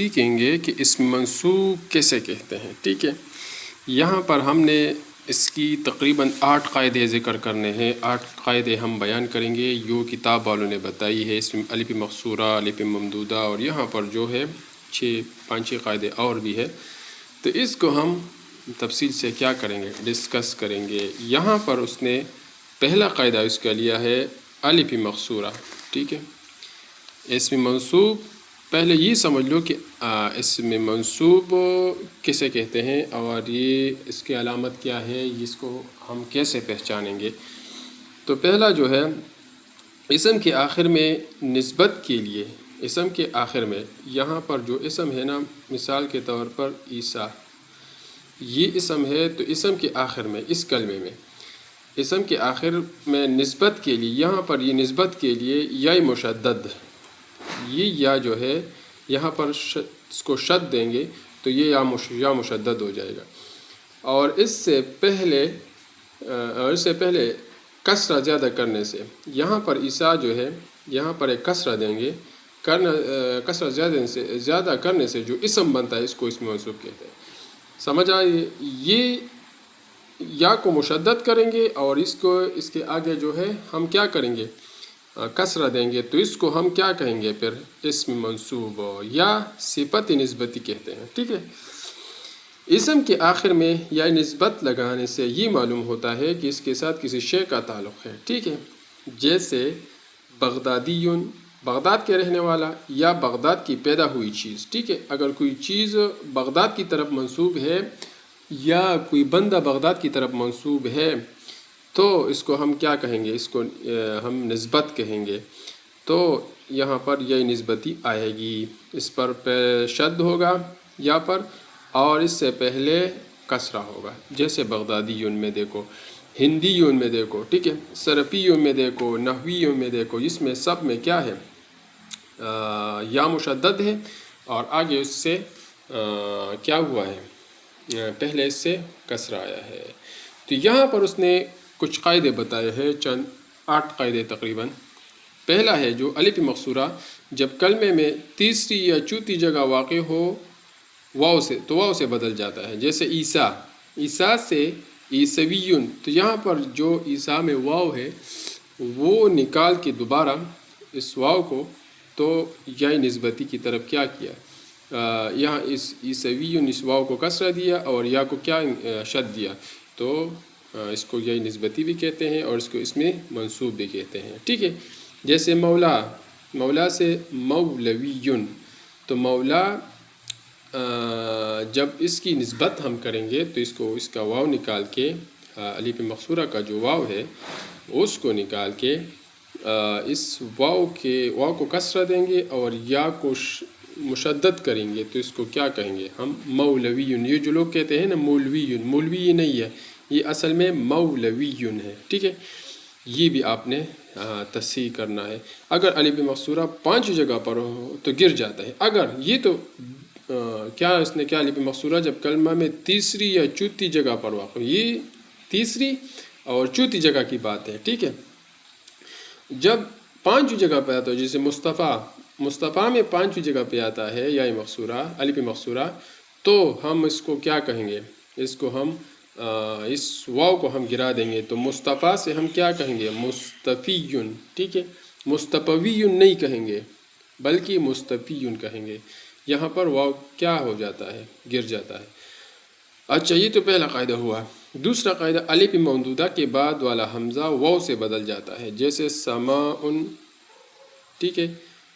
سیکھیں گے کہ اسم منصوب کیسے کہتے ہیں. ٹھیک ہے، یہاں پر ہم نے اس کی تقریباً 8 قاعدے ذکر کرنے ہیں. 8 قاعدے ہم بیان کریں گے جو کتاب والوں نے بتائی ہے. اس میں الف مقصورہ، الف ممدودہ، اور یہاں پر جو ہے 5 قاعدے اور بھی ہے. تو اس کو ہم تفصیل سے کیا کریں گے، ڈسکس کریں گے. یہاں پر اس نے پہلا قاعدہ اس کا لیا ہے الف مقصورہ. ٹھیک ہے، اسم منصوب پہلے یہ سمجھ لو کہ اسم منصوب کسے کہتے ہیں اور یہ اس کی علامت کیا ہے، اس کو ہم کیسے پہچانیں گے. تو پہلا جو ہے اسم کے آخر میں نسبت کے لیے، اسم کے آخر میں یہاں پر جو اسم ہے نا، مثال کے طور پر عیسیٰ، یہ اسم ہے. تو اسم کے آخر میں، اس کلمے میں اسم کے آخر میں نسبت کے لیے، یہاں پر یہ نسبت کے لیے یا مشدد، یہ یا جو ہے یہاں پر اس کو شد دیں گے تو یہ یا مشدد ہو جائے گا. اور اس سے پہلے کسرہ زیادہ کرنے سے، یہاں پر عیسیٰ جو ہے یہاں پر ایک کسرہ دیں گے، کسرہ زیادہ کرنے سے جو اسم بنتا ہے اس کو اسم منصوب کہتے ہیں. سمجھ آئے؟ یہ یا کو مشدد کریں گے اور اس کے آگے جو ہے ہم کیا کریں گے، کسرہ دیں گے. تو اس کو ہم کیا کہیں گے پھر، اسم منصوب یا صفت نسبتی کہتے ہیں. ٹھیک ہے، اسم کے آخر میں یا نسبت لگانے سے یہ معلوم ہوتا ہے کہ اس کے ساتھ کسی شے کا تعلق ہے. ٹھیک ہے، جیسے بغدادیون، بغداد کے رہنے والا، یا بغداد کی پیدا ہوئی چیز. ٹھیک ہے، اگر کوئی چیز بغداد کی طرف منسوب ہے یا کوئی بندہ بغداد کی طرف منسوب ہے تو اس کو ہم کیا کہیں گے، اس کو ہم نسبت کہیں گے. تو یہاں پر یہ نسبتی آئے گی، اس پر شد ہوگا یا پر، اور اس سے پہلے کسرہ ہوگا. جیسے بغدادیون میں دیکھو، ہندیون میں دیکھو، ٹھیک ہے، صرفیون میں دیکھو، نحویون میں دیکھو، اس میں سب میں کیا ہے، یا مشدد ہے اور آگے اس سے کیا ہوا ہے، پہلے اس سے کسرہ آیا ہے. تو یہاں پر اس نے کچھ قاعدے بتائے ہیں، چند 8 قاعدے تقریباً. پہلا ہے جو الف مقصورہ جب کلمے میں تیسری یا چوتھی جگہ واقع ہو واو سے، تو واو سے بدل جاتا ہے. جیسے عیسیٰ، عیسیٰ سے عیسویون، تو یہاں پر جو عیسیٰ میں واو ہے وہ نکال کے دوبارہ اس واو کو تو یا نسبتی کی طرف کیا کیا، یہاں اس عیسویون اس واو کو کسرہ دیا اور یا کو کیا شد دیا. تو اس کو یا نسبتی بھی کہتے ہیں اور اس کو اس میں منصوب بھی کہتے ہیں. ٹھیک ہے، جیسے مولا، مولا سے مولویون، تو مولا جب اس کی نسبت ہم کریں گے تو اس کا واو نکال کے، الف مقصورہ کا جو واو ہے اس کو نکال کے اس واو کو کسرہ دیں گے اور یا کو مشدد کریں گے. تو اس کو کیا کہیں گے ہم، مولویون. یہ جو لوگ کہتے ہیں نا مولویون، مولوی یہ نہیں ہے، یہ اصل میں مولویون ہے. ٹھیک ہے، یہ بھی آپ نے تصحیح کرنا ہے. اگر الف مقصورہ 5 جگہ پر ہو تو گر جاتا ہے. اگر یہ تو کیا اس نے کیا، الف مقصورہ جب کلمہ میں تیسری یا چوتھی جگہ پر واقع، یہ تیسری اور چوتھی جگہ کی بات ہے. ٹھیک ہے، جب 5 جگہ پہ آتا ہے، جیسے مصطفیٰ میں 5 جگہ پہ آتا ہے یا مقصورہ، الف مقصورہ، تو ہم اس کو کیا کہیں گے، اس کو ہم اس واو کو ہم گرا دیں گے. تو مصطفیٰ سے ہم کیا کہیں گے، مصطفیون. ٹھیک ہے، مصطفیون نہیں کہیں گے بلکہ مصطفیون کہیں گے. یہاں پر واو کیا ہو جاتا ہے، گر جاتا ہے. اچھا، یہ تو پہلا قاعدہ ہوا. دوسرا قاعدہ، الف ممدودہ کے بعد والا حمزہ واو سے بدل جاتا ہے. جیسے سماءن، ٹھیک ہے،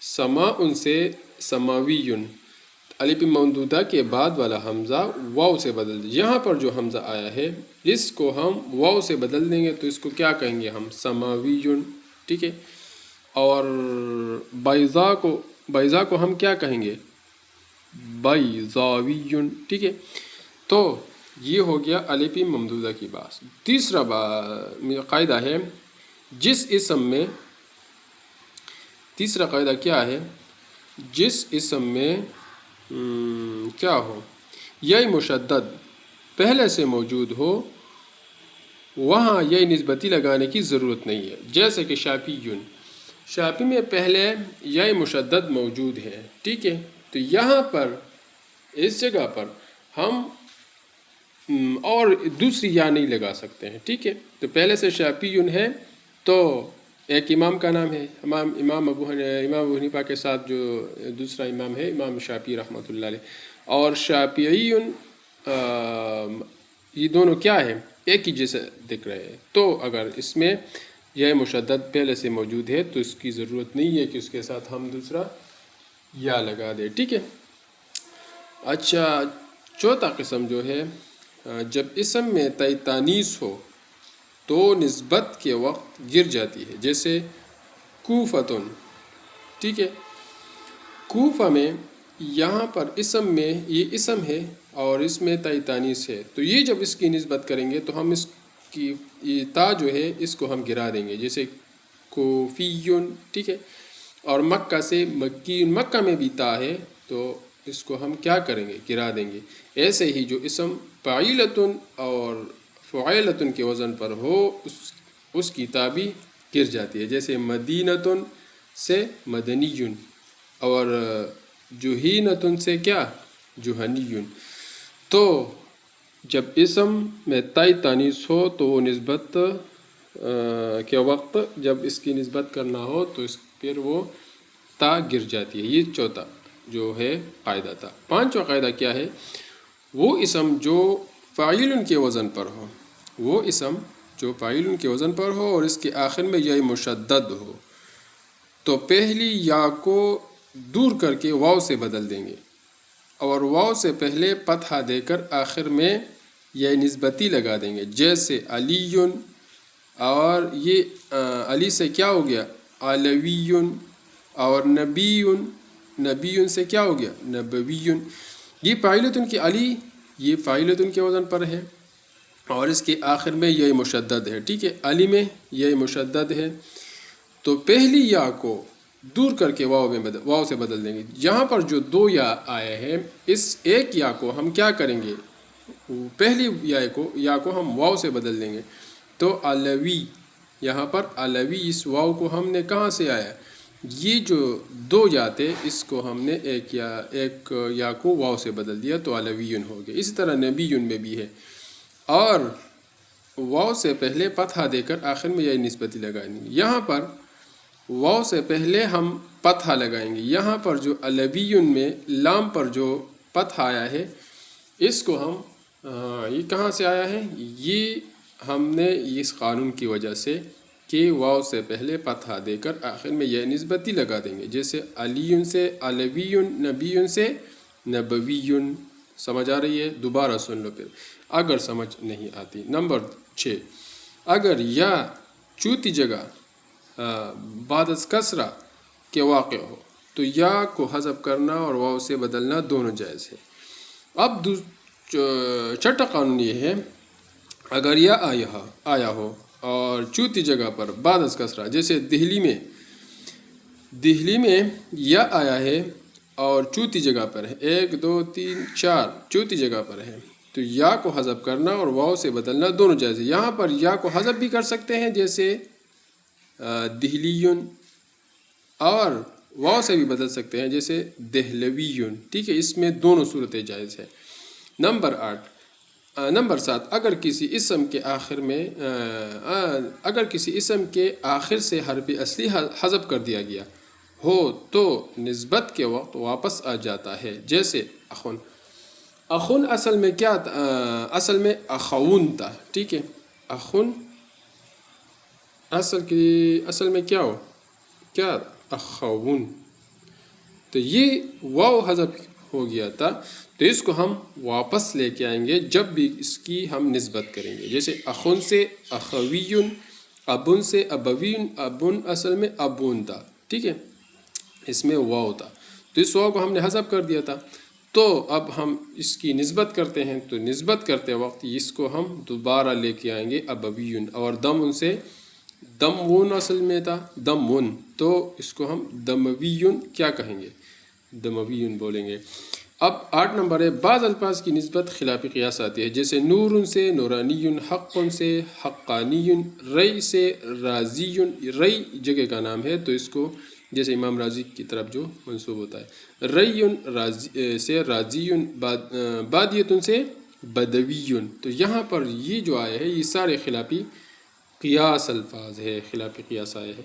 سماءن سے سماویون، الف ممدودہ کے بعد والا حمزہ واو سے بدل دیں. یہاں پر جو حمزہ آیا ہے اس کو ہم واو سے بدل دیں گے تو اس کو کیا کہیں گے ہم، سماویون. ٹھیک ہے، اور بیضا کو ہم کیا کہیں گے، بیضاویون. ٹھیک ہے، تو یہ ہو گیا الف ممدودہ کی بات. تیسرا قاعدہ ہے، جس اسم میں، تیسرا قاعدہ کیا ہے، جس اسم میں کیا ہو، یا مشدد پہلے سے موجود ہو وہاں یہ نسبتی لگانے کی ضرورت نہیں ہے. جیسے کہ شافیون، شافی میں پہلے یا مشدد موجود ہے. ٹھیک ہے، تو یہاں پر اس جگہ پر ہم اور دوسری یا نہیں لگا سکتے ہیں، ٹھیک ہے. تو پہلے سے شافعیون ہے تو ایک امام کا نام ہے، امام ابو حنیفہ کے ساتھ جو دوسرا امام ہے امام شافعی رحمۃ اللہ علیہ، اور شافعیون یہ دونوں کیا ہے، ایک ہی جیسے دکھ رہے ہیں. تو اگر اس میں یہ مشدد پہلے سے موجود ہے تو اس کی ضرورت نہیں ہے کہ اس کے ساتھ ہم دوسرا یا لگا دیں، ٹھیک ہے. اچھا، چوتھا قسم جو ہے، جب اسم میں تاء تانیث ہو تو نسبت کے وقت گر جاتی ہے، جیسے کوفتن، ٹھیک ہے. کوفہ میں یہاں پر اسم میں یہ اسم ہے اور اس میں تاء تانیث ہے، تو یہ جب اس کی نسبت کریں گے تو ہم اس کی یہ تا جو ہے اس کو ہم گرا دیں گے، جیسے کوفیون، ٹھیک ہے. اور مکہ سے مکین، مکہ میں بھی تا ہے تو اس کو ہم کیا کریں گے، گرا دیں گے. ایسے ہی جو اسم فاعلتن اور فعیلتن کے وزن پر ہو اس کی تا بھی گر جاتی ہے، جیسے مدینتن سے مدنیون اور جوہینتن سے کیا، جوہنیون. تو جب اسم میں تاء تانیث ہو تو وہ نسبت کے وقت جب اس کی نسبت کرنا ہو تو اس پھر وہ تا گر جاتی ہے. یہ چوتھا جو ہے قاعدہ تھا. پانچواں قاعدہ کیا ہے، وہ اسم جو فاعل کے وزن پر ہو، وہ اسم جو فاعل کے وزن پر ہو اور اس کے آخر میں یا مشدد ہو تو پہلی یا کو دور کر کے واو سے بدل دیں گے، اور واو سے پہلے فتحہ دے کر آخر میں یا نسبتی لگا دیں گے، جیسے علیٌ، اور یہ علی سے کیا ہو گیا، علویٌ، اور نبیٌ، نبیٌ سے کیا ہو گیا، نبویٌ. یہ فاعلتن کی علی، یہ فاعلتن کے وزن پر ہے اور اس کے آخر میں یہ مشدد ہے، ٹھیک ہے. علی میں یہ مشدد ہے تو پہلی یا کو دور کر کے واو سے بدل دیں گے. یہاں پر جو دو یا آئے ہیں، اس ایک یا کو ہم کیا کریں گے، پہلی یا کو ہم واو سے بدل دیں گے. تو علوی، یہاں پر علوی، اس واو کو ہم نے کہاں سے آیا، یہ جو دو یا تھے اس کو ہم نے ایک یا کو واو سے بدل دیا تو علویٌ ہو گیا. اسی طرح نبیٌ میں بھی ہے، اور واو سے پہلے فتحہ دے کر آخر میں یہ نسبتی لگائیں گے. یہاں پر واو سے پہلے ہم فتحہ لگائیں گے. یہاں پر جو علویٌ میں لام پر جو فتحہ آیا ہے اس کو ہم یہ کہاں سے آیا ہے، یہ ہم نے اس قانون کی وجہ سے کہ واو سے پہلے فتحہ دے کر آخر میں یہ نسبتی لگا دیں گے، جیسے علیٌ سے علویٌ، نبیٌ سے نبویٌ. سمجھ آ رہی ہے؟ دوبارہ سن لو پھر اگر سمجھ نہیں آتی. نمبر 6، اگر یا چوتھی جگہ بعد از کسرہ کے واقع ہو تو یا کو حذف کرنا اور واو سے بدلنا دونوں جائز ہے. اب چھٹا قانون یہ ہے، اگر یا آیا ہو اور چوتھی جگہ پر بعد از کسرہ، جیسے دہلی میں یا آیا ہے اور چوتھی جگہ پر ہے، 1 2 3 4 چوتھی جگہ پر ہے، تو یا کو حذف کرنا اور واو سے بدلنا دونوں جائز ہے. یہاں پر یا کو حذف بھی کر سکتے ہیں، جیسے دہلیٌ، اور واو سے بھی بدل سکتے ہیں، جیسے دہلویٌ، ٹھیک ہے. اس میں دونوں صورتیں جائز ہے. نمبر 7، اگر کسی اسم کے آخر سے حرف اصلی حذف کر دیا گیا ہو تو نسبت کے وقت واپس آ جاتا ہے، جیسے اخن اصل میں کیا اصل میں اخون تھا، ٹھیک ہے. اخن اصل میں کیا اخون، تو یہ واو حذف ہو گیا تھا تو اس کو ہم واپس لے کے آئیں گے جب بھی اس کی ہم نسبت کریں گے، جیسے اخن سے اخویٌ، ابن سے ابویٌ، ابن اصل میں ابون تھا، ٹھیک ہے. اس میں واو تھا تو اس واو کو ہم نے حذف کر دیا تھا. تو اب ہم اس کی نسبت کرتے ہیں تو نسبت کرتے وقت اس کو ہم دوبارہ لے کے آئیں گے ابویٌ، اور دم سے دمون اصل میں تھا، دمون، تو اس کو ہم دمویٌ کیا کہیں گے، دمویٌ بولیں گے. اب 8 نمبر ہے، بعض الفاظ کی نسبت خلاف قیاس آتی ہے، جیسے نور سے نورانیٌ، حق سے حقانیٌ، رئی سے رازیٌ. رئی جگہ کا نام ہے تو اس کو جیسے امام راضی کی طرف جو منسوب ہوتا ہے. ریٌ سے راضیٌ، بادیۃ سے بدویٌ. تو یہاں پر یہ جو آئے ہے یہ سارے خلافی قیاس الفاظ ہے، خلاف قیاس آئے ہیں.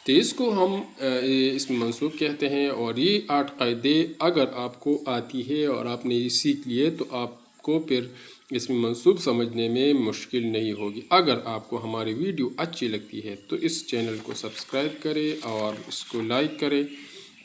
تو اس کو ہم اس میں منسوب کہتے ہیں. اور یہ 8 قاعدے اگر آپ کو آتی ہے اور آپ نے یہ سیکھ لیے تو آپ کو پھر اس میں منسوب سمجھنے میں مشکل نہیں ہوگی. اگر آپ کو ہماری ویڈیو اچھی لگتی ہے تو اس چینل کو سبسکرائب کرے اور اس کو لائک کرے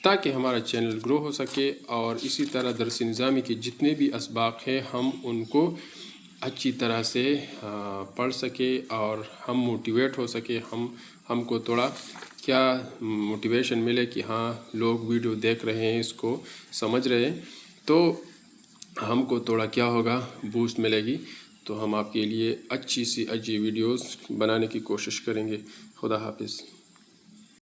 تاکہ ہمارا چینل گرو ہو سکے. اور اسی طرح درس نظامی کے جتنے بھی اسباق ہیں ہم ان کو اچھی طرح سے پڑھ سکے اور ہم موٹیویٹ ہو سکے. ہم کو تھوڑا کیا موٹیویشن ملے کہ ہاں لوگ ویڈیو دیکھ رہے ہیں، اس کو سمجھ رہے ہیں، تو ہم کو تھوڑا کیا ہوگا، بوسٹ ملے گی. تو ہم آپ کے لیے اچھی سی ویڈیوز بنانے کی کوشش کریں گے. خدا حافظ.